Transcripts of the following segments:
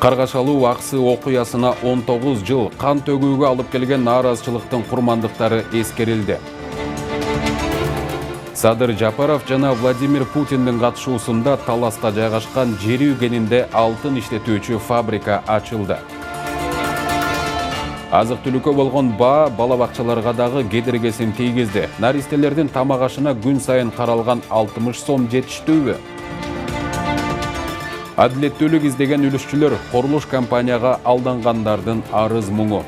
Каргашалуу Аксы окуясына 19 жыл кан төгүүгө алып келген нааразычылыктын курмандыктары эскерилди. Садыр Жапаров жана Владимир Путиндин катышуусунда Таласта жайгашкан жери кенинде алтын иштетүүчү фабрика ачылды. Азык-түлүккө болгон баа бала бакчаларга дагы кедергесин тийгизди. Наристелердин тамак ашына күн сайын каралган 60 сом жетиштүүбү? Адилеттүүлүк издеген үлүшчүлөр курулуш компанияга алдангандардын арыз муңу.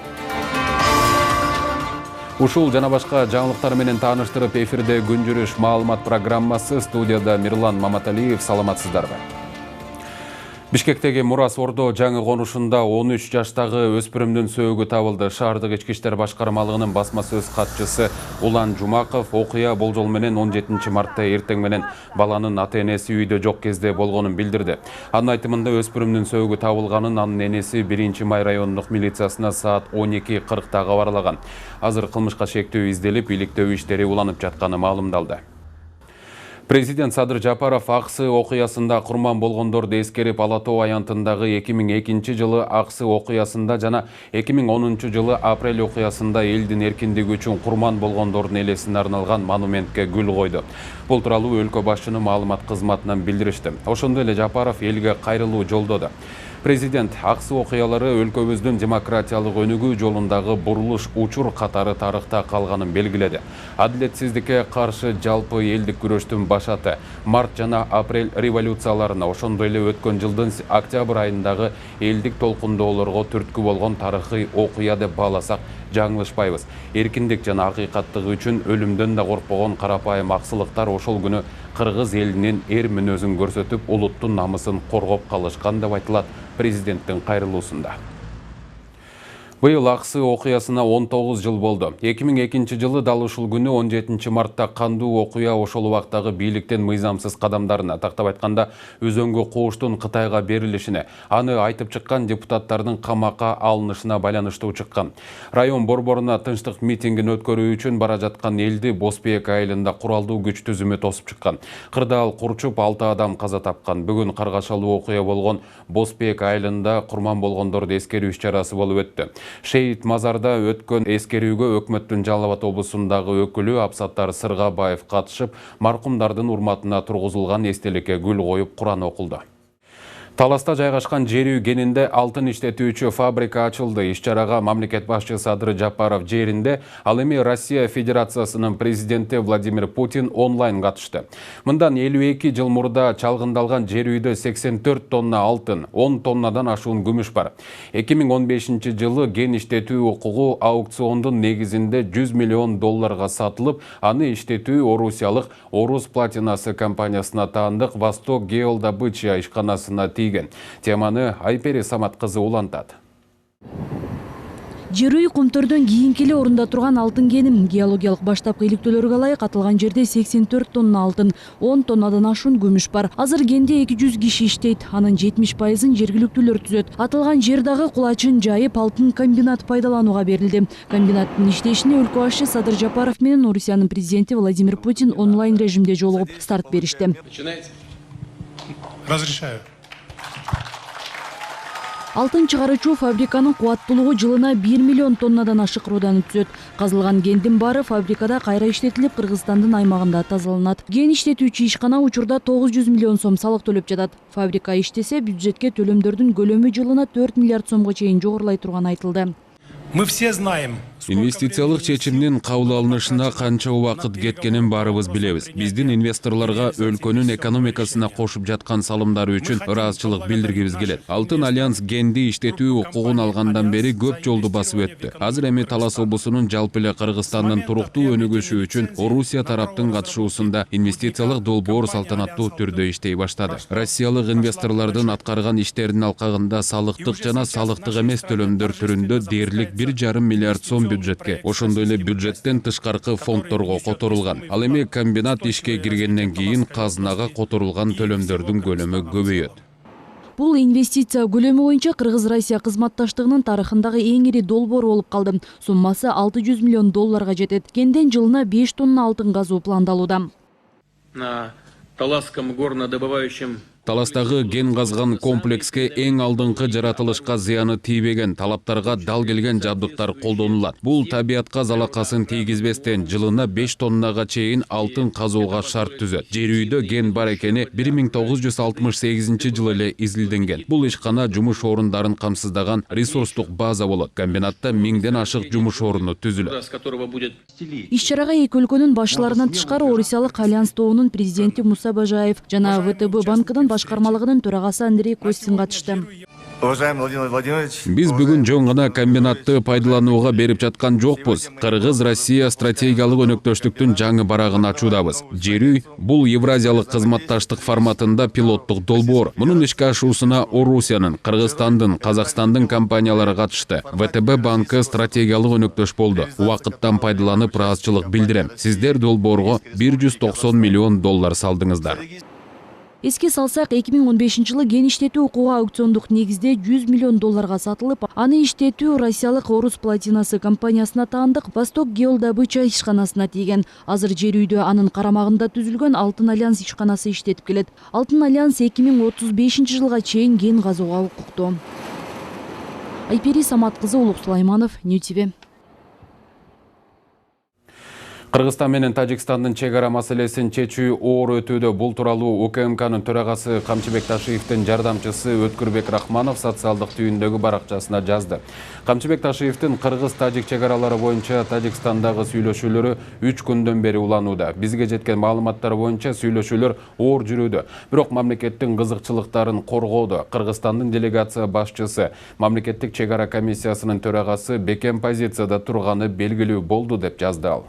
Ушул жана башка жаңылыктар менен тааныштырып эфирде күн жүрүш маалымат программасы. Студияда Мирлан Маматалиев. Саламатсыздарбы? Бишкектеги Мурас Ордо жаңы конушунда 13 жаштагы өспүрүмдүн сөөгү табылды. Шаардык ички иштер башкармалыгынын басма сөз катчысы Улан Жумаков окуя болжол менен 17 мартта эртең менен баланын ата-энеси үйдө жок кезде болгонун билдирди. Анын айтымында өспүрүмдүн сөөгү табылганын анын энеси 1-май райондук милициясына саат 12:40 кабарлаган. Азыр кылмышка шектөө изделип, иликтөө иштери уланып жатканы маалымдалды. Президент Садыр Жапаров Аксы окуясында курман болгондорду эскерип, Ала Тоо аянтындагы 2002 жылы Аксы окуясында жана 2010 жылы Апрель окуясында элдин эркиндиги үчүн курман болгондордун элесине арналган монументке гүл койду. Бул тууралуу өлкө башчынын маалымат кызматынан билдиришти. Ошондой эле Жапаров элге кайрылуу жолдоду. Президент Аксы окуялары өлкөбүздүн демократиялык өнүгүү жолундагы бурулуш учур катары тарыхта калганын белгиледи. Адилетсиздикке каршы жалпы элдик күрөштүн башаты март жана апрель революцияларына, ошондой эле өткөн жылдын октябрь айындагы элдик толкундоолорго түрткү болгон тарыхый окуя деп бааласак жаңылышпайбыз. Эркиндик жана акыйкаттыгы үчүн өлүмдөн да коркпогон карапайым аксылыктар ошол күнү кыргыз элинин эр мүнөзүн көрсөтүп, улуттун намысын коргоп калышкан деп айтылат президенттин кайрылуусунда. Быйыл Аксы окуясына 19 жыл болду. 2002 жылы дал ушул күнү 17 мартта кандуу окуя ошол убактагы бийликтин мыйзамсыз кадамдарына, тактап айтканда өзөнгө кууштун Кытайга берилишине, аны айтып чыккан депутаттардын камакка алынышына байланыштуу чыккан. Район борборуна тынчтык митингин өткөрүү үчүн бара жаткан элди Босбек айылында куралдуу күч түзүмү тосуп чыккан. Кырдаал курчуп 6 адам каза тапкан. Бүгүн каргашалуу окуя болгон Босбек айылында курман болгондорду эскерүү иш-чарасы болуп өттү. Шейит мазарда өткөн эскерүүгө өкмөттүн Жалал Абад облусундагы өкүлү Абсаттар Сыргабаев катышып, маркумдардын урматына тургузулган эстеликке гүл коюп, Куран окулду. Таласта жайгашкан жери кенинде алтын иштетүүчү фабрика ачылды. Иш-чарага мамлекет башчысы Садыр Жапаров жеринде, ал эми Россия Федерациясынын президенти Владимир Путин онлайн катышты. Мындан 52 жыл мурда чалгындалган жер үйдө 84 тонна алтын, 10 тоннадан ашуун күмүш бар. 2015 жылы ген иштетүү укугу аукциондун негизинде 100 миллион долларга сатылып, аны иштетүү орусиялык Орус платинасы компаниясына таандык Восток геодобыча ишканасына Теманы Айпери Самат кызы улантат. Жер үй кумтөрдөн кийинки эле орунда турган алтын кеним. Геологиялык баштапкы иликтөөлөргө ылайык атылган жерде 84 тонна алтын, 10 тоннадан ашуун күмүш бар. Азыр кенде 200 киши иштейт. Анын 70%-ын жергиликтүүлөр түзөт. Атылган жер дагы кулачын жайып алтын комбинат пайдаланууга берилди. Комбинаттын иштешине өлкө башчы Садыр Жапаров менен Орусиянын президенти Владимир Путин онлайн режимде жолугуп старт беришти. Разрешаю. Алтын чыгаруучу фабриканын кубаттуулугу жылына 1 миллион тоннадан ашык руданы түзөт. Казылган кендин баары фабрикада кайра иштетилип, Кыргызстандын аймагында тазаланат. Ген иштетүүчү ишкана учурда 900 миллион сом салык төлөп жатат. Фабрика иштесе, бюджетке төлөмдөрдүн көлөмү жылына 4 миллиард сомго чейин жогорулай турганы айтылды. Мы все знаем. Инвестициялык чечимдин кабыл алынышына канча убакыт кеткенин баарыбыз билебиз. Биздин инвесторлорго өлкөнүн экономикасына кошуп жаткан салымдары үчүн ыраазычылык билдиргибиз келет. Алтын альянс генди иштетүү укугун алгандан бери көп жолду басып өттү. Азыр эми Талас облусунун жалпы эле Кыргызстандын туруктуу өнүгүшү үчүн Орусия тараптын катышуусунда инвестициялык долбоор салтанаттуу түрдө иштей баштады. Россиялык инвесторлордун аткарган иштеринин алкагында салыктык жана салыктык эмес төлөмдөр түрүндө дээрлик 1,5 миллиард сом бюджетке, ошондой эле бюджеттен тышкаркы фонддорго которулган. Ал эми комбинат ишке киргенден кийин казынага которулган төлөмдөрдүн көлөмү көбөйөт. Бул инвестиция көлөмү боюнча Кыргыз-Россия кызматташтыгынын тарыхындагы эң ири долбоор болуп калды. Суммасы 600 миллион долларга жетет. Кенден жылына 5 тонна алтын казуу пландалууда. На Таласском горнодобывающем Таластагы ген казган комплекске эң алдыңкы жаратылышка зыяны тийбеген, талаптарга дал келген жабдыктар колдонулат. Бул табиатка залакасын тийгизбестен жылына 5 тоннага чейин алтын казууга шарт түзөт. Жер үйдө ген бар экени 1968 жылы эле изилденген. Бул ишкана жумуш орундарын камсыздаган ресурстук база болот. Комбинатта 1000ден ашык жумуш орunu түзүлөт. Иш-чарага эки өлкөнүн башчыларынан тышкары Орусиялык Альянс тобунун президенти Муса Бажаев жана ВТБ банкынын башкармалыгынын төрагасы Андрей Костин катышты. Уважаемый Владимир Владимирович, Биз бүгүн жөн гана комбинатты пайдаланууга берип жаткан жокпуз. Кыргыз-Россия стратегиялык өнөктөштүктүн жаңы барагын ачуудабыз. Жер үй бул Евразиялык кызматташтык форматында пилоттук долбоор. Мунун ишке ашуусуна Орусиянын, Кыргызстандын, Казакстандын компаниялары катышты. ВТБ банкы стратегиялык өнөктөш болду. Убакыттан пайдаланып ыраазычылык билдирем. Сиздер долбоорго $190 миллион салдыңыздар. Эске салсак, 2015 жылы ген иштетүү укугу аукциондук негизде $100 миллион сатылып, аны иштетүү Россиялык Орус Платинасы компаниясына таандык Восток Геолдобыча ишканасына тийген. Азыр жер үйдө анын карамагында түзүлгөн Алтын Альянс ишканасы иштетип келет. Алтын Альянс 2035 жылга чейин ген казууга укуктуу. Айпери Самат кызы, Улук Сулайманов, Нью ТВ. Кыргызстан менен Тажикстандын чек ара маселесин чечүү оор өтүүдө. Бул тууралуу УКМКнын төрагасы Камчыбек Ташиевдин жардамчысы Өткүрбек Рахманов социалдык түйүндөгү баракчасына жазды. Камчыбек Ташиевдин кыргыз-тажик чек аралары боюнча Тажикстандагы сүйлөшүүлөрү 3 күндөн бери уланууда. Бизге жеткен маалыматтар боюнча сүйлөшүүлөр оор жүрүүдө. Бирок мамлекеттин кызыкчылыктарын коргоодо. Кыргызстандын делегация башчысы, мамлекеттик чек ара комиссиясынын төрагасы бекем позицияда турганы белгилүү болду деп жазды ал.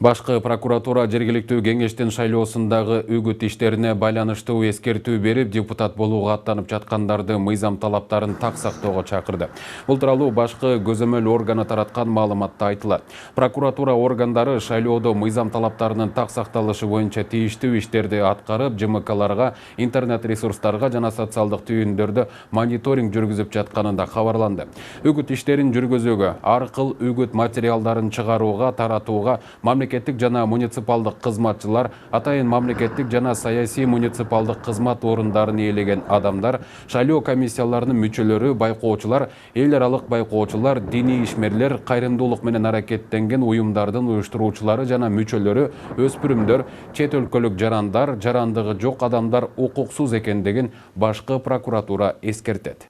Башкы прокуратура жергиликтүү кеңештин шайлоосундагы үгүт иштерине байланыштуу эскертүү берип, депутат болууга аттанып жаткандарды мыйзам талаптарын так сактоого чакырды. Бул тууралуу башкы көзөмөл органы тараткан маалыматта айтылат. Прокуратура органдары шайлоодо мыйзам талаптарынын так сакталышы боюнча тийиштүү иштерди аткарып, ЖМКларга, интернет ресурстарга жана социалдык түйүндөрдө мониторинг жүргүзүп жатканында кабарланды. Үгүт иштерин жүргүзүүгө, аркыл үгүт материалдарын чыгарууга, таратууга мамлекеттик жана муниципалдык кызматчылар, атайын мамлекеттик жана саясий муниципалдык кызмат орундарын ээлеген адамдар, шайлоо комиссияларынын мүчөлөрү, байкоочулар, эл аралык байкоочулар, диний ишмерлер, кайрымдуулук менен аракеттенген уюмдардын уюштуруучулары жана мүчөлөрү, өспүрүмдөр, чет өлкөлүк жарандар, жарандыгы жок адамдар укуксуз экендигин башкы прокуратура эскертет.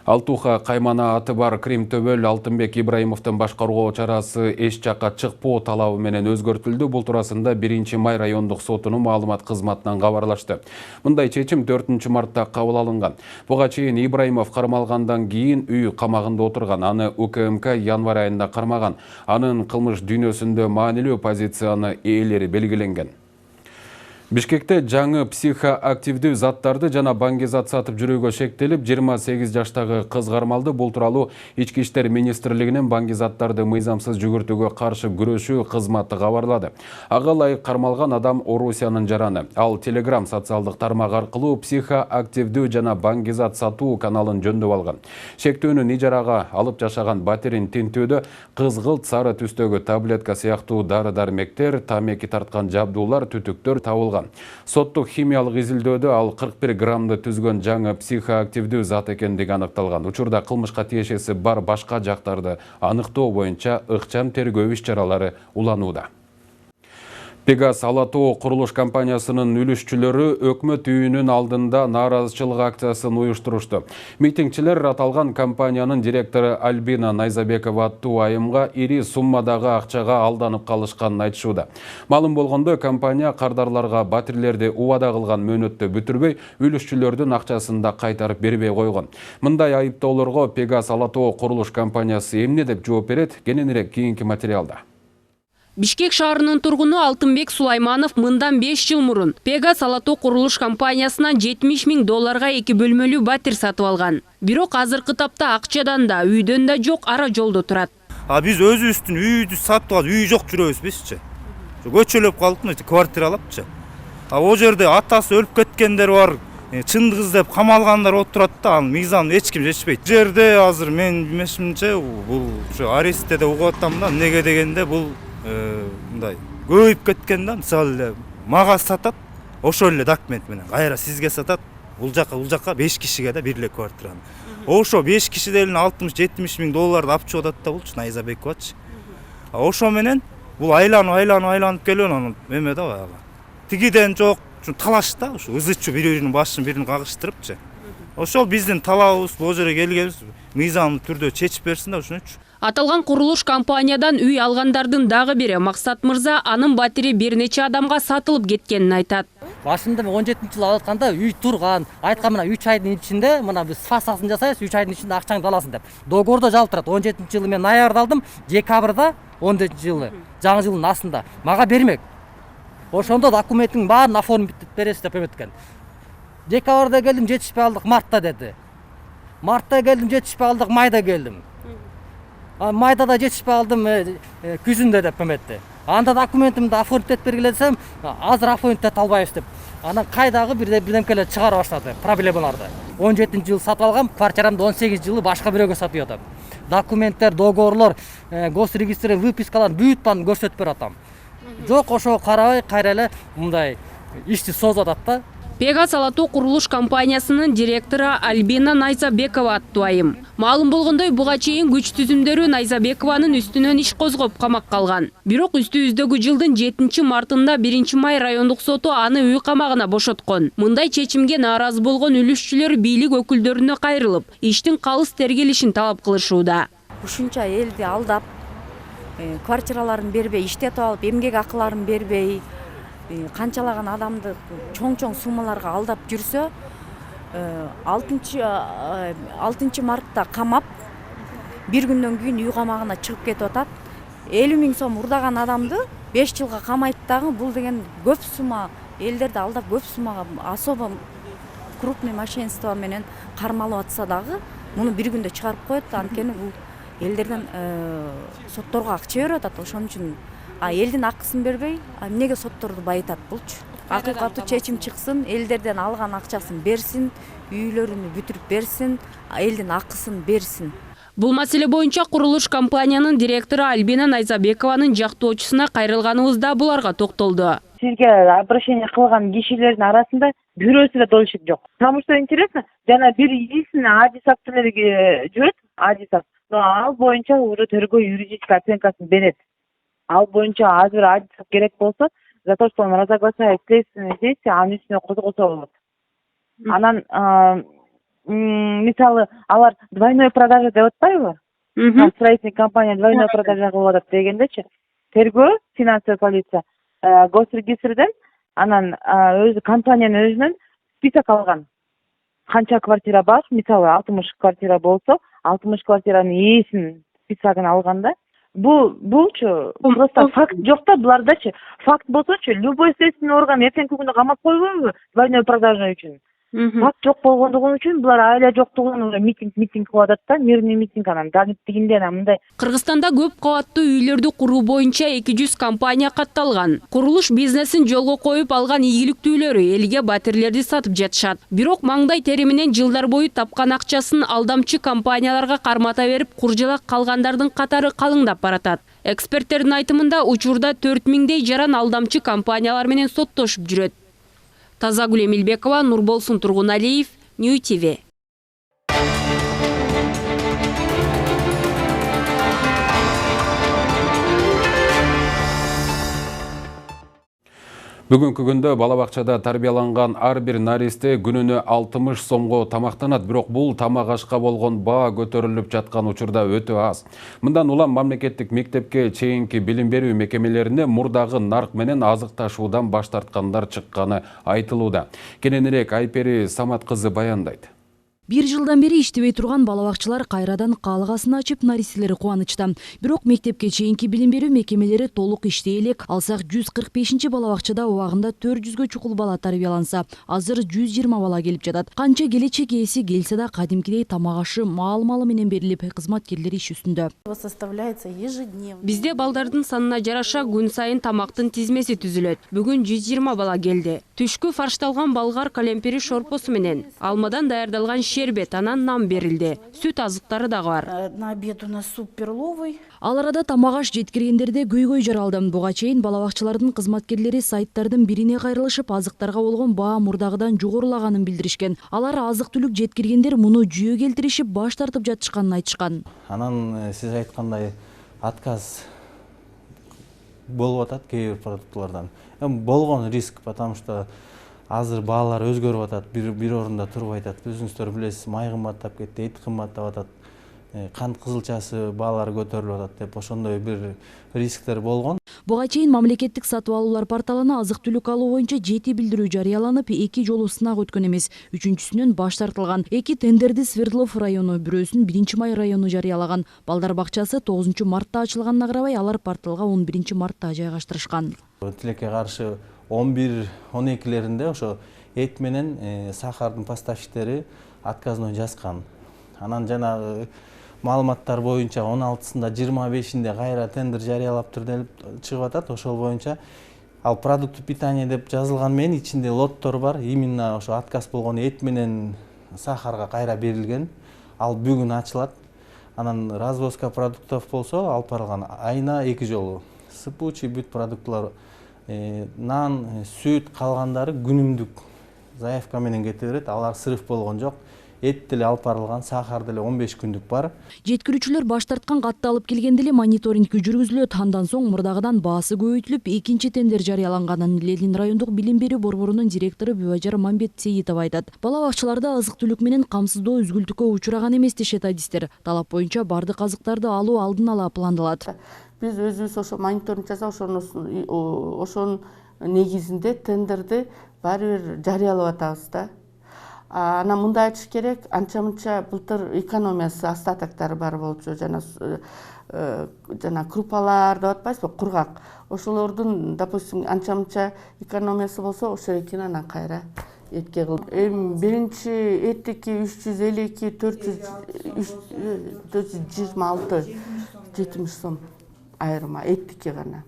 Алтуха каймана аты бар Крим Төбөл Алтынбек Ибраимовдун башкаруу чарасы эч жакка чыкпоо талабы менен өзгөртүлдү. Бул туурасында 1-май райондук сотунун маалымат кызматынан кабарлашты. Мындай чечим 4-мартта кабыл алынган. Буга чейин Ибраимов кармалгандан кийин үй камагында отурган. Аны УКМК январь айында кармаган. Анын кылмыш дүйнөсүндө маанилүү позицияны ээлери белгиленген. Бишкекте жаңы психоактивдүү заттарды жана баңгизат сатып жүрүүгө шектелип, 28 жаштагы кыз кармалды. Бул тууралуу Ички иштер министрлигинин баңгизаттарды мыйзамсыз жүгүртүүгө каршы күрөшүү кызматы кабарлады. Ага ылайык кармалган адам Орусиянын жараны. Ал Telegram социалдык тармак аркылуу психоактивдүү жана баңгизат сатуу каналын жөндөп алган. Шектүүнүн ижарага алып жашаган батирин тинтүүдө кызгылт сары түстөгү таблетка сыяктуу дары-дармектер, тамеки тарткан жабдуулар, түтүктөр табылган. Соттук химиялык изилдөөдө ал 41 граммды түзгөн жаңы психоактивдүү зат экендиги аныкталган. Учурда кылмышка тиешеси бар башка жактарды аныктоо боюнча ыкчам тергөө иш-чаралары уланууда. Пегас Алатоо курулуш компаниясынын үлүшчүлөрү өкмөт үйүнүн алдында нааразычылык акциясын уюштурушту. Митингчилер аталган компаниянын директору Альбина Найзабекова аттуу айымга ири суммадагы акчага алданып калышканын айтышууда. Маалым болгондой, компания кардарларга батирлерди убада кылган мөөнөттө бүтүрбөй, үлүшчүлөрдүн акчасын да кайтарып бербей койгон. Мындай айыптоолорго Пегас Алатоо курулуш компаниясы эмне деп жооп берет? Кененирээк кийинки материалда. Бишкек шаарынын тургуну Алтынбек Сулайманов мындан 5 жыл мурун Пегас Алатоо курулуш компаниясынан $70 000 2 бөлмөлүү батир сатып алган. Бирок азыркы тапта акчадан да, үйдөн да жок, ара жолдо турат. Биз өзүбүздүн үйдү сатып алып, үй жок жүрөбүз бизчи. Көчөлөп калдык, квартира алапчы. О жерде атасы өлүп кеткендер бар, чындыгыз деп камалгандар отурат да, анын мыйзамын эч ким чечпейт. Бул жерде азыр мен билмешимче бул ушу арестте да угуп атам да, эмнеге дегенде бул мындай көбөйүп кеткен да. Мисалы эле мага сатат, ошол эле документ менен кайра сизге сатат, бул жака 5 кишиге да бир эле квартираны. Ошо 5 киши деле 60-70 миң долларды алып чыгып атат да булчу Найза Бековачы. Ошо менен бул айланып келип анан эме да баягы. Тигиден жок, талаш да, ушу ызычуу бири-биринин башын бирин кагыштырыпчы. Ошол биздин талабыбыз, бул жерге келгенбиз, мыйзамдуу түрдө чечип берсин да ошону. Аталган курулуш компаниядан үй алгандардын дагы бири Максат мырза анын батири бир нече адамга сатылып кеткенин айтат. Башында 17-жылы алып атканда үй турган, айткан мына 3 айдын ичинде мына биз фасасын жасайбыз, 3 айдын ичинде акчаңды аласың деп. Договордо жазылып турат. 17-жылы мен ноябрда алдым, декабрда 14-жылы жаңы жылдын асында мага бермек. Ошондо документтин баарын оформить бересиз деп эметкен. Декабрда келдим, жетишпей алдык, мартта деди. Мартта келдим, жетишпей алдык, майда келдим. Майда да жетишпей алдым, күзүндө деп эметти. Анда документимди оформить бергиле десем, азыр оформить эте албайбыз деп. Анан кайдагы бирдемкелер чыгара баштады, проблемаларды. 17-жылы сатып алгам, квартирамды 18-жылы башка бирөөгө сатып атам. Документтер, договорлор, госрегистр выпискаларын бүт баарын көрсөтүп берип атам. Жок, ошого карабай кайра эле мындай ишти созуп атат да. Пегас Алатоо курулуш компаниясынын директору Альбина Найзабекова аттуу айым. Маалым болгондой, буга чейин күч түзүмдөрү Найзабекованын үстүнөн иш козгоп камакка калган. Бирок үстүбүздөгү жылдын 7-мартында 1-май райондук соту аны үй камагына бошоткон. Мындай чечимге нааразы болгон үлүшчүлөр бийлик өкүлдөрүнө кайрылып, иштин калыс тергелишин талап кылышууда. Ушунча элди алдап, квартираларын бербей, иштетип алып, эмгек акыларын бербей, канчалаган адамды чоң суммаларга алдап жүрсө, 6 мартта камап, бир күндөн кийин үй камагына чыгып кетип атат. 50 миң сом урдаган адамды 5 жылга камайт дагы. Бул деген көп сумма, элдерди алдап көп суммага, особо крупный мошенничество менен кармалып атса дагы, муну бир күндө чыгарып коет. Анткени бул элдерден сотторго акча берип атат. Ошон үчүн элдин акысын бербей, эмнеге сотторду байытат булчу? Акыйкаттуу чечим чыксын, элдерден алган акчасын берсин, үйлөрүнү бүтүрүп берсин, элдин акысын берсин. Бул маселе боюнча курулуш компаниянын директору Альбина Найзабекованын жактоочусуна кайрылганыбызда буларга токтолду. Сизге обращение кылган кишилердин арасында бирөөсү да должник жок. Потому что интересно, жана бир единственный адисак деле жүрөт, адисак. Ал боюнча уже тергөө юридический оценкасын берет. Ал боюнча азыр адисак керек болсо, за то, что он разоглашает следственные действия, анын үстүнө козголсо болот. Анан мисалы алар двойной продажа деп атпайбы? Строительный компания двойной продажа кылып атат дегендечи. Тергөө, финансовый полиция, госрегистрден анан өзү компаниянын өзүнөн список алган. Канча квартира бар? Мисалы 60 квартира болсо, 60 квартиранын ээсинин списогун алган да. Булчу просто факт жок да булардачы. Факт болсочу, любой следственный орган эртеңки күнү камап койбойбу двойной продажа үчүн. Факт жок болгондугу үчүн булар айла жоктугун уже митинг кылып атат да, мирный митинг анан дагыттигинде мындай. Кыргызстанда көп кабаттуу үйлөрдү куруу боюнча 200 компания катталган. Курулуш бизнесин жолго коюп алган ийгиликтүүлөрү элге батирлерди сатып жатышат. Бирок маңдай тери менен жылдар бою тапкан акчасын алдамчы компанияларга кармата берип, куржалак калгандардын катары калыңдап баратат. Эксперттердин айтымында учурда 4000дей жаран алдамчы компаниялар менен соттошуп жүрөт. Тазагүл Эмилбекова, Нурболсун Тургуналиев, Нью ТВ. Бүгүнкү күндө бала бакчада тарбияланган ар бир наристе күнүнө 60 сомго тамактанат, бирок бул тамак ашка болгон баа көтөрүлүп жаткан учурда өтө аз. Мындан улам мамлекеттик мектепке чейинки билим берүү мекемелерине мурдагы нарк менен азык ташуудан баш тарткандар чыкканы айтылууда. Кененирээк Айпери Самат кызы баяндайт. 1 жылдан бери иштебей турган бала бакчалар кайрадан каалыгасын ачып, наристелери кубанычта. Бирок мектепке чейинки билим берүү мекемелери толук иштей элек. Алсак 145 бала бакчада убагында 400гө чукул бала тарбияланса, азыр 120 бала келип жатат. Канча келечек ээси келсе да кадимкидей тамак ашы маал-маалы менен берилип, кызматкерлер иш үстүндө. Бизде балдардын санына жараша күн сайын тамактын тизмеси түзүлөт. Бүгүн 120 бала келди. Түшкү фаршталган болгар калемпири шорпосу менен алмадан даярдалган шербет, анан нан берилди. Сүт азыктары дагы бар. На обед у нас суп перловый. Ал арада тамак аш жеткиргендерде көйгөй жаралды. Буга чейин бала бакчалардын кызматкерлери сайттардын бирине кайрылышып, азыктарга болгон баа мурдагыдан жогорулаганын билдиришкен. Алар азык-түлүк жеткиргендер муну жүйө келтиришип, баш тартып жатышканын айтышкан. Анан сиз айткандай отказ болуп атат кээ бир продуктылардан. Болгон риск, потому что азыр баалар өзгөрүп атат, бир орунда турбай атат. Өзүңүздөр билесиз, май кымбаттап кетти, эт кымбаттап атат. Кант кызылчасы баалары көтөрүлүп атат деп ошондой бир рисктер болгон. Буга чейин мамлекеттик сатып алуулар порталына азык-түлүк алуу боюнча 7 билдирүү жарыяланып, 2 жолу сынак өткөн эмес, 3-сүнөн баш тартылган. 2 тендерди Свердлов району, бирөөсүн 1-Май району жарыялаган. Балдар бакчасы 9 мартта ачылганына карабай, алар порталга 11 мартта жайгаштырышкан. Тилекке каршы 11-12леринде ошо эт менен сахардын поставщиктери отказной жазган. Анан жанагы маалыматтар боюнча 16-сында 25-инде кайра тендер жарыялаптыр деп чыгып атат. Ошол боюнча ал продукты питания деп жазылган менен ичинде лоттор бар. Именно ошо отказ болгон эт менен сахарга кайра берилген. Ал бүгүн ачылат. Анан развозка продуктов болсо алып барылган айына 2 жолу. Сыпучий бүт продуктлар, нан, сүт калгандары күнүмдүк заявка менен кете берет. Алар сырыф болгон жок. Эт деле алып барылган, сахар деле 15 күндүк бар. Жеткирүүчүлөр баш тарткан катты алып келгенде эле мониторинг жүргүзүлөт. Андан соң мурдагыдан баасы көбөйтүлүп, 2-чи тендер жарыяланганын Ленин райондук билим берүү борборунун директору Бүбажар Мамбет Сейитов айтат. Бала бакчаларда азык-түлүк менен камсыздоо үзгүлтүккө учураган эмес дешет адистер. Талап боюнча бардык азыктарды алуу алдын ала пландалат. Биз өзүбүз ошо мониторинг жасап, ошонун негизинде тендерди баары бир жарыялап атабыз да. Ана мындай айтыш керек, анча-мынча былтыр экономиясы остатоктары бар болчу, жана крупалар деп атпайсызбы, кургак. Ошолордун, допустим, анча-мынча экономиясы болсо, ошо экен анан кайра этке кылып. Биринчи эттики 352, 426-70 сом айырма, эттики гана.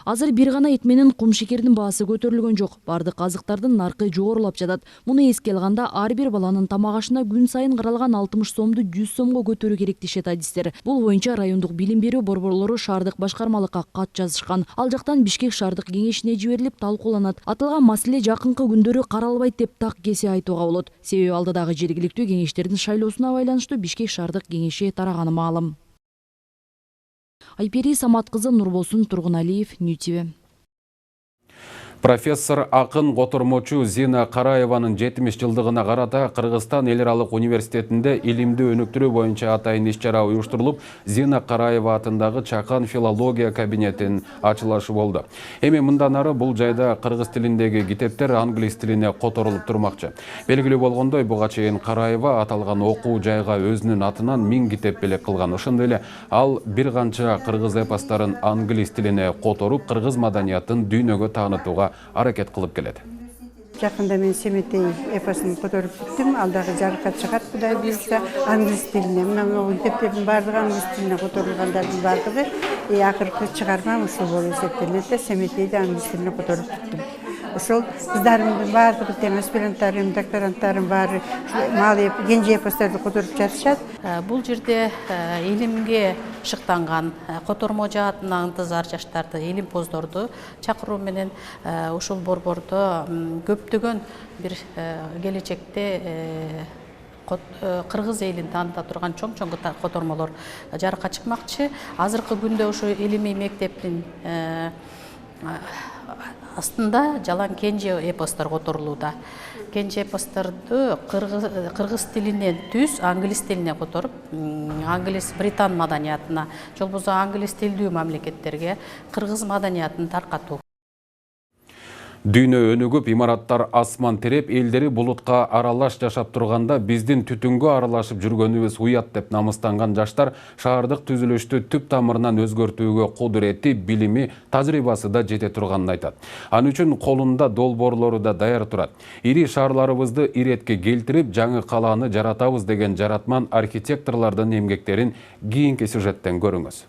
Азыр бир гана эт менен кумшекердин баасы көтөрүлгөн жок. Бардык азыктардын наркы жогорулап жатат. Муну эске алганда ар бир баланын тамак ашына күн сайын каралган 60 сомду 100 сомго көтөрүү керек дешет адистер. Бул боюнча райондук билим берүү борборлору шаардык башкармалыкка кат жазышкан. Ал жактан Бишкек шаардык кеңешине жиберилип талкууланат. Аталган маселе жакынкы күндөрү каралбайт деп так кесе айтууга болот. Себеби алдыдагы жергиликтүү кеңештердин шайлоосуна байланыштуу Бишкек шаардык кеңеши тараганы маалым. Айпери Самат кызы, Нурболсун Тургуналиев, Ньютиве. Профессор акын котормочу Зина Караеванын 70 жылдыгына карата Кыргызстан эл аралык университетинде илимди өнүктүрүү боюнча атайын иш-чара уюштурулуп, Зина Караева атындагы Чакан филология кабинетин ачылышы болду. Эми мындан ары бул жайда кыргыз тилиндеги китептер англис тилине которулуп турмакчы. Белгилүү болгондой, буга чейин Караева аталган окуу жайга өзүнүн атынан 1000 китеп белек кылган. Ошондой эле ал бир канча кыргыз эпосторун англис тилине которуп, кыргыз маданиятын дүйнөгө таанытууга аракет кылып келет. Жакында мен Семетей эпосун көтөрүп кеттим. Ал дагы жарыкка чыгат, Кудай буйрса, англис тилине. Мына китептердин баардыгы англис тилине которулгандардын баардыгы акыркы чыгарма ушул болуп эсептелет да, Семетейди англис тилине көтөрүп кеттим. Ошол кыздарымдын баардыгы тең аспиранттарым, докторанттарым баары маалы кенже эпосторду көтөрүп жатышат. Бул жерде илимге шыктанган котормо жаатынан ынтызар жаштарды, илимпоздорду чакыруу менен ушул борбордо көптөгөн бир келечекте кыргыз элин тааныта турган чоң котормолор жарыкка чыкмакчы. Азыркы күндө ошо илимий мектептин астында жалаң кенже эпостор которулууда. Кенже эпосторду кыргыз тилинен түз англис тилине которуп, англис британ маданиятына, же болбосо англис тилдүү мамлекеттерге кыргыз маданиятын таркатуу. Дүйнө өнүгүп, имараттар асман тереп, элдери булутка аралаш жашап турганда биздин түтүнгө аралашып жүргөнүбүз уят деп намыстанган жаштар шаардык түзүлүштү түп тамырынан өзгөртүүгө кудурети, билими, тажрыйбасы да жете турганын айтат. Аны үчүн колунда долбоорлору да даяр турат. Ири шаарларыбызды иретке келтирип, жаңы калааны жаратабыз деген жаратман архитекторлордун эмгектерин кийинки сюжеттен көрүңүз.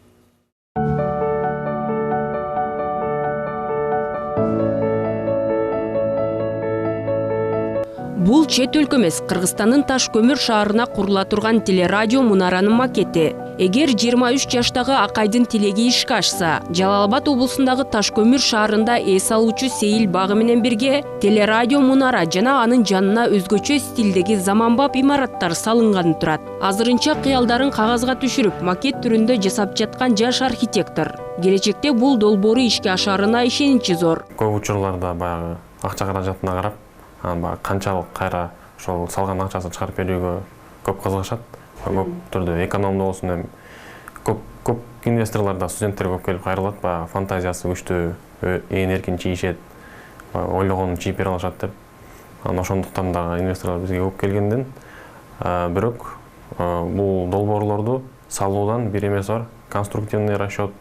Бул чет өлкө эмес, Кыргызстандын Таш көмүр шаарына курула турган телерадио мунаранын макети. Эгер 23 жаштагы Акайдын тилеги ишке ашса, Жалал-Абад облусундагы Таш көмүр шаарында эс алуучу Сейил багы менен бирге телерадио мунара жана анын жанына өзгөчө стилдеги заманбап имараттар салынганы турат. Азырынча кыялдарын кагазга түшүрүп, макет түрүндө жасап жаткан жаш архитектор. Келечекте бул долбоору ишке ашарына ишеничи зор. Көп учурларда баягы акча каражатына карап, канчалык кайра ошол салган акчасын чыгарып берүүгө көп кызыгышат. Көп түрдө экономдуу болсун, эми көп инвесторлор да, студенттер көп келип кайрылат, баягы фантазиясы күчтүү, ээн эркин чийишет, ойлогонун чийип бере алышат деп. Ошондуктан да инвесторлор бизге көп келгенден, бирок бул долбоорлорду салуудан бир эмес бар, конструктивный расчет,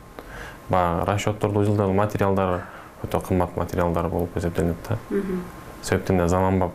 расчетторду жылдам материалдары өтө кымбат материалдар болуп эсептелет да. Себептен заманбап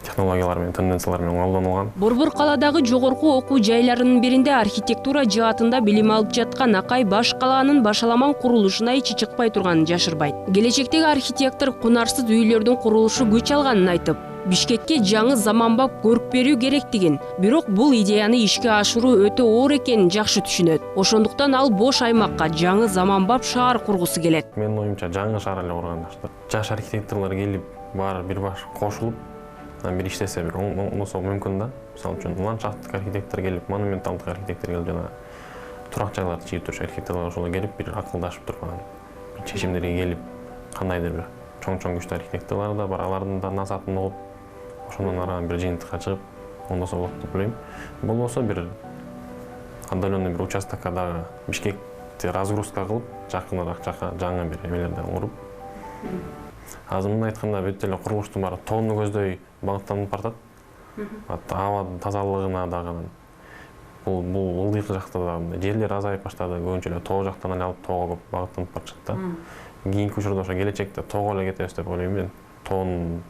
технологиялар менен, тенденциялар менен колдонулган. Борбор каладагы жогорку окуу жайларынын биринде архитектура жаатында билим алып жаткан Акай баш калаанын башаламан курулушуна ичи чыкпай турганын жашырбайт. Келечектеги архитектор кунарсыз үйлөрдүн курулушу күч алганын айтып, Бишкекке жаңы заманбап көрүп берүү керектигин, бирок бул идеяны ишке ашыруу өтө оор экенин жакшы түшүнөт. Ошондуктан ал бош аймакка жаңы заманбап шаар кургусу келет. Менин оюмча жаңы шаар эле курган жакшы. Жаш архитекторлор келип, баары бир баш кошулуп, бир иштесе бир оңосо мүмкүн да. Мисалы үчүн ландшафттык архитектор келип, монументалдык архитектор келип, жана турак жайларды чийип турчу архитекторлор ошол келип, бир акылдашып турган чечимдерге келип, кандайдыр бир чоң күчтүү архитекторлор да бар, алардын да насатын угуп, ошондон арган бир жыйынтыкка чыгып, оңдосо болот деп ойлойм. Болбосо бир отдаленный бир участокко дагы Бишкекти разгрузка кылып, жакыныраак жака жаңы бир эмелерден куруп. Азыр мындай айтканда бүт эле курулуштун баары тоону көздөй багыттанып баратат. Аба тазалыгына дагы бул ылдыйкы жакта да жерлер азайып баштады, көбүнчө эле тоо жактан эле алып тоого көп багыттанып барышат да. Кийинки учурда ошо келечекте тоого эле кетебиз деп ойлойм мен. Тоонун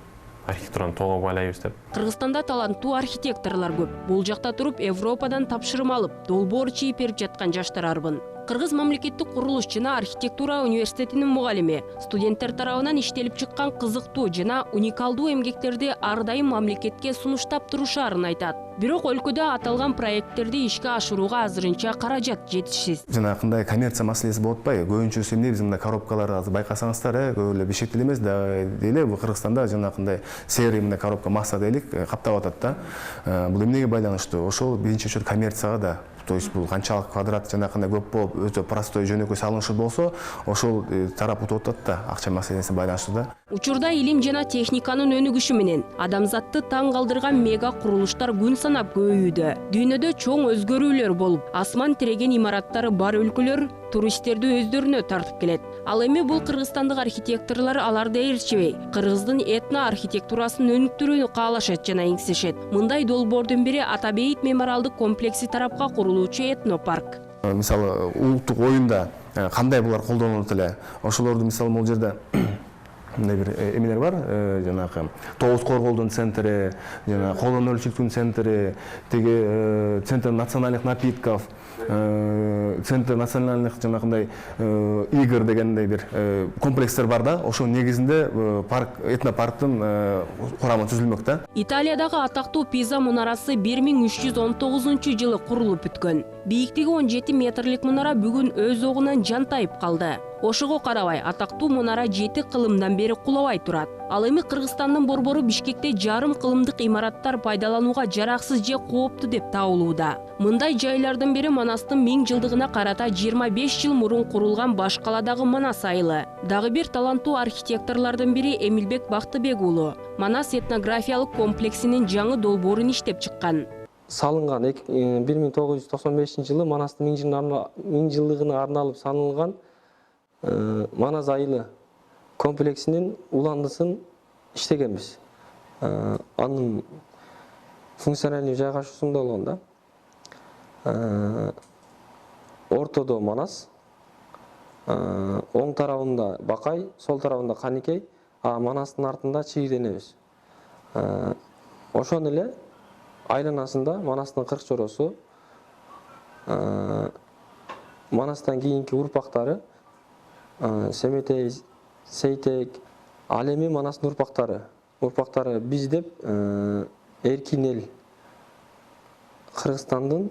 архитектураны тоого байлайбыз деп. Кыргызстанда таланттуу архитекторлор көп. Бул жакта туруп Европадан тапшырма алып, долбоор чийип берип жаткан жаштар арбын. Кыргыз мамлекеттик курулуш жана архитектура университетинин мугалими, студенттер тарабынан иштелип чыккан кызыктуу жана уникалдуу эмгектерди ар дайым мамлекетке сунуштап турушаарын айтат. Бирок өлкөдө аталган проекттерди ишке ашырууга азырынча каражат жетишсиз. Жанагындай коммерция маселеси болуп атпайбы? Көбүнчөсү эмне биз мындай коробкалар азыр байкасаңыздар, көп эле Бишкекте эмес да эле Кыргызстанда жанагындай серый мындай коробка масса дейлик каптап атат да. Бул эмнеге байланыштуу? Ошол биринчи очередь коммерцияга да. То есть бул канчалык квадрат жана кандай көп болуп, өтө простой жөнөкөй салынышы болсо, ошол тарап утуп атат да, акча маселесине байланыштуу да. Учурда илим жана техниканын өнүгүшү менен адамзатты таң калтырган мега курулуштар күн санап көбөйүүдө. Дүйнөдө чоң өзгөрүүлөр болуп, асман тиреген имараттары бар өлкөлөр туристтерди өздөрүнө тартып келет. Ал эми бул кыргызстандык архитекторлор аларды ээрчибей, кыргыздын этно архитектурасын өнүктүрүүнү каалашат жана эңсешет. Мындай долбоордун бири Атабейит мемориалдык комплекси тарапка курулуучу этнопарк. Мисалы улуттук оюнда кандай булар колдонулат эле? Ошолорду мисалы могул жерде мындай бир эмелер бар, жанагы тогуз корголдун центри, жана колдон өлчүктүн центри, теги центр национальных напитков, центр национальных жанагындай игр дегендей бир комплекстер бар да. Ошо негизинде парк, этнопарктын курамы түзүлмөк да. Италиядагы атактуу Пиза мунарасы 1319-жылы курулуп бүткөн. Бийиктиги 17 метрлик мунара бүгүн өз огунан жантайып калды. Ошого карабай, атактуу мунара 7 кылымдан бери кулабай турат. Ал эми Кыргызстандын борбору Бишкекте жарым кылымдык имараттар пайдаланууга жараксыз же кооптуу деп табылууда. Мындай жайлардын бири Манастын 1000 жылдыгына карата 25 жыл мурун курулган баш каладагы Манас айылы. Дагы бир таланттуу архитекторлордун бири Эмилбек Бактыбек уулу Манас этнографиялык комплексинин жаңы долбоорун иштеп чыккан. Салынган 1995 жылы Манастын 1000 жылдыгына арналып салынган Манас айылы комплексинин уландысын иштегенбиз. Анын функциональный жайгашуусунда болгондо ортодо Манас, оң тарабында Бакай, сол тарабында Каникей, Манастын артында чийирденебиз. Ошон эле айланасында Манастын 40 чоросу, Манастан кийинки урпактары, Семетей, Сейтек, ал эми Манастын урпактары биз деп эркин эл Кыргызстандын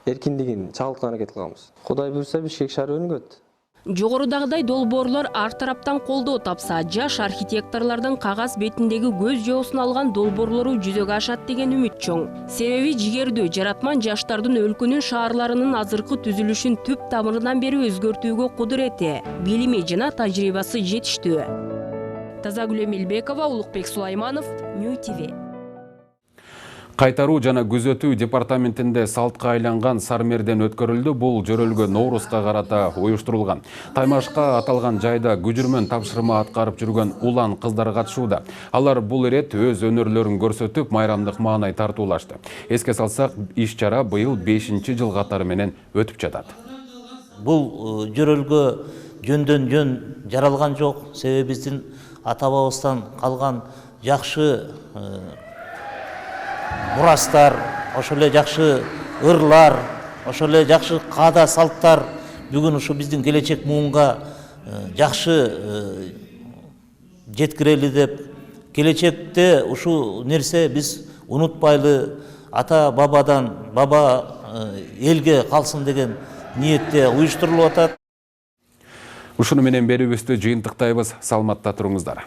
эркиндигин чагылткан аракет кылганбыз. Кудай буйрса Бишкек шаары өнүгөт. Жогорудагыдай долбоорлор ар тараптан колдоо тапса, жаш архитекторлордун кагаз бетиндеги көз жоосун алган долбоорлору жүзөгө ашат деген үмүт чоң. Себеби жигердүү, жаратман жаштардын өлкөнүн шаарларынын азыркы түзүлүшүн түп тамырынан бери өзгөртүүгө кудурети, билими жана тажрыйбасы жетиштүү. Тазагүл Эмилбекова, Улукбек Сулайманов, Нью ТВ. Кайтаруу жана күзөтүү департаментинде салтка айланган сармерден өткөрүлдү. Бул жөрөлгө Ноурузга карата уюштурулган. Таймашка аталган жайда күжүрмөн тапшырма аткарып жүргөн улан кыздар катышууда. Алар бул ирет өз өнөрлөрүн көрсөтүп, майрамдык маанай тартуулашты. Эске салсак, иш-чара быйыл 5-жыл катары менен өтүп жатат. Бул жөрөлгө жөндөн жөн жаралган жок. Себеби биздин ата-бабыбыздан калган жакшы мурастар, ошол эле жакшы ырлар, ошол эле жакшы каада салттар бүгүн ушу биздин келечек муунга жакшы жеткирели деп, келечекте ушу нерсе биз унутпайлы, ата бабадан баба элге калсын деген ниетте уюштурулуп атат. Ушуну менен берүүбүздү жыйынтыктайбыз. Саламатта туруңуздар.